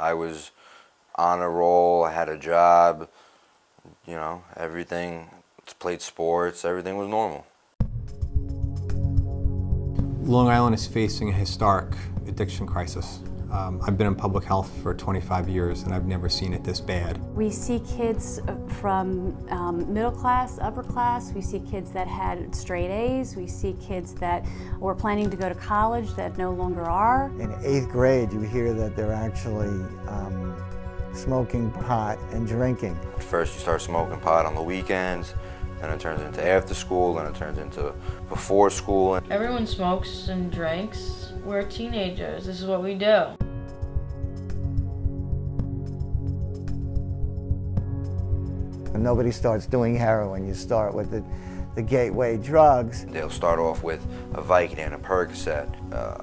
I was on a roll, I had a job, you know, everything, played sports, everything was normal. Long Island is facing a historic addiction crisis. I've been in public health for 25 years and I've never seen it this bad. We see kids from middle class, upper class. We see kids that had straight A's. We see kids that were planning to go to college that no longer are. In 8th grade, you hear that they're actually smoking pot and drinking. First you start smoking pot on the weekends, then it turns into after school, then it turns into before school. Everyone smokes and drinks. We're teenagers. This is what we do. And nobody starts doing heroin. You start with the gateway drugs. They'll start off with a Vicodin, a Percocet,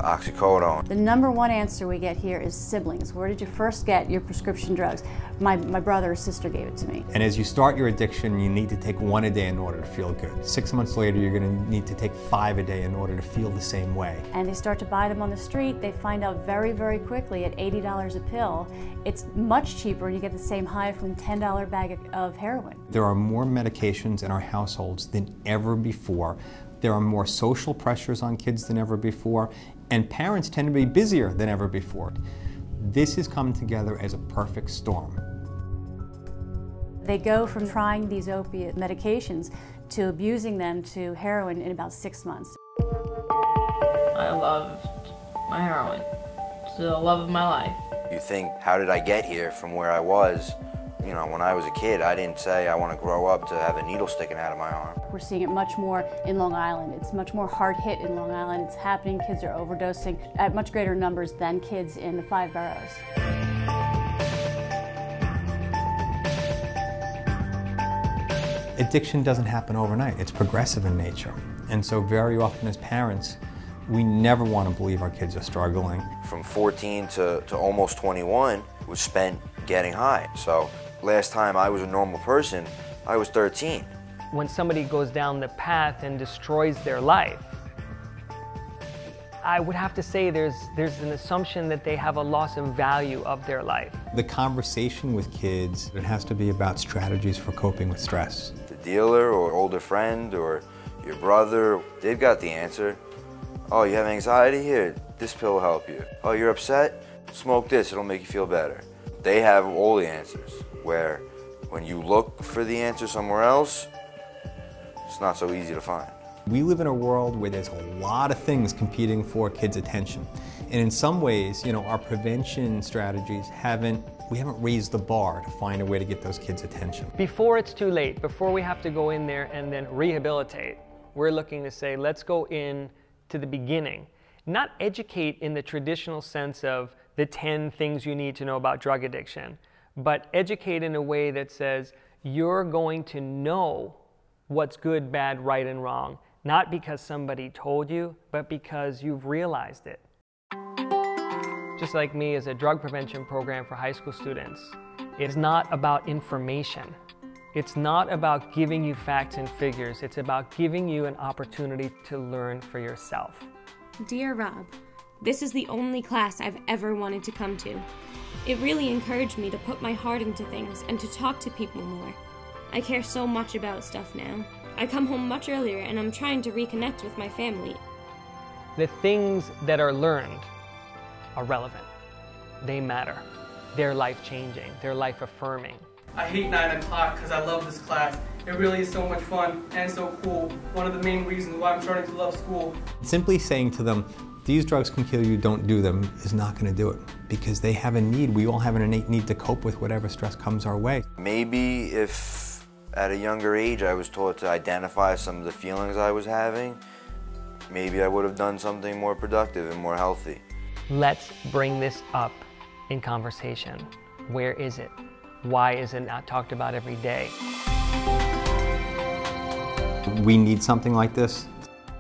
oxycodone. The #1 answer we get here is siblings. Where did you first get your prescription drugs? My brother or sister gave it to me. And as you start your addiction, you need to take 1 a day in order to feel good. 6 months later, you're going to need to take 5 a day in order to feel the same way. And they start to buy them on the street. They find out very, very quickly at $80 a pill, it's much cheaper and you get the same high from a $10 bag of heroin. There are more medications in our households than ever before. There are more social pressures on kids than ever before, and parents tend to be busier than ever before. This has come together as a perfect storm. They go from trying these opiate medications to abusing them to heroin in about 6 months. I loved my heroin. It's the love of my life. You think, how did I get here from where I was? You know, when I was a kid, I didn't say I want to grow up to have a needle sticking out of my arm. We're seeing it much more in Long Island. It's much more hard hit in Long Island. It's happening. Kids are overdosing at much greater numbers than kids in the 5 boroughs. Addiction doesn't happen overnight. It's progressive in nature. And so very often as parents, we never want to believe our kids are struggling. From 14 to almost 21 was spent getting high. So last time I was a normal person, I was 13. When somebody goes down the path and destroys their life, I would have to say there's an assumption that they have a loss in value of their life. The conversation with kids, it has to be about strategies for coping with stress. The dealer or older friend or your brother, they've got the answer. Oh, you have anxiety? Here, this pill will help you. Oh, you're upset? Smoke this, it'll make you feel better. They have all the answers, where when you look for the answer somewhere else, it's not so easy to find. We live in a world where there's a lot of things competing for kids' attention. And in some ways, you know, our prevention strategies we haven't raised the bar to find a way to get those kids' attention. Before it's too late, before we have to go in there and then rehabilitate, we're looking to say, let's go in to the beginning. Not educate in the traditional sense of the 10 things you need to know about drug addiction, but educate in a way that says, you're going to know what's good, bad, right, and wrong. Not because somebody told you, but because you've realized it. Just like me as a drug prevention program for high school students, it's not about information. It's not about giving you facts and figures. It's about giving you an opportunity to learn for yourself. Dear Rob, this is the only class I've ever wanted to come to. It really encouraged me to put my heart into things and to talk to people more. I care so much about stuff now. I come home much earlier and I'm trying to reconnect with my family. The things that are learned are relevant. They matter. They're life-changing. They're life-affirming. I hate 9 o'clock because I love this class. It really is so much fun and so cool. One of the main reasons why I'm starting to love school. Simply saying to them, these drugs can kill you, don't do them, is not going to do it. Because they have a need. We all have an innate need to cope with whatever stress comes our way. Maybe if at a younger age I was taught to identify some of the feelings I was having, maybe I would have done something more productive and more healthy. Let's bring this up in conversation. Where is it? Why is it not talked about every day? We need something like this.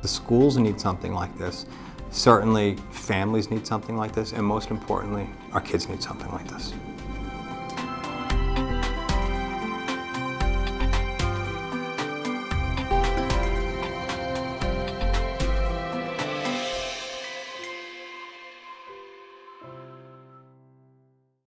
The schools need something like this. Certainly, families need something like this. And most importantly, our kids need something like this.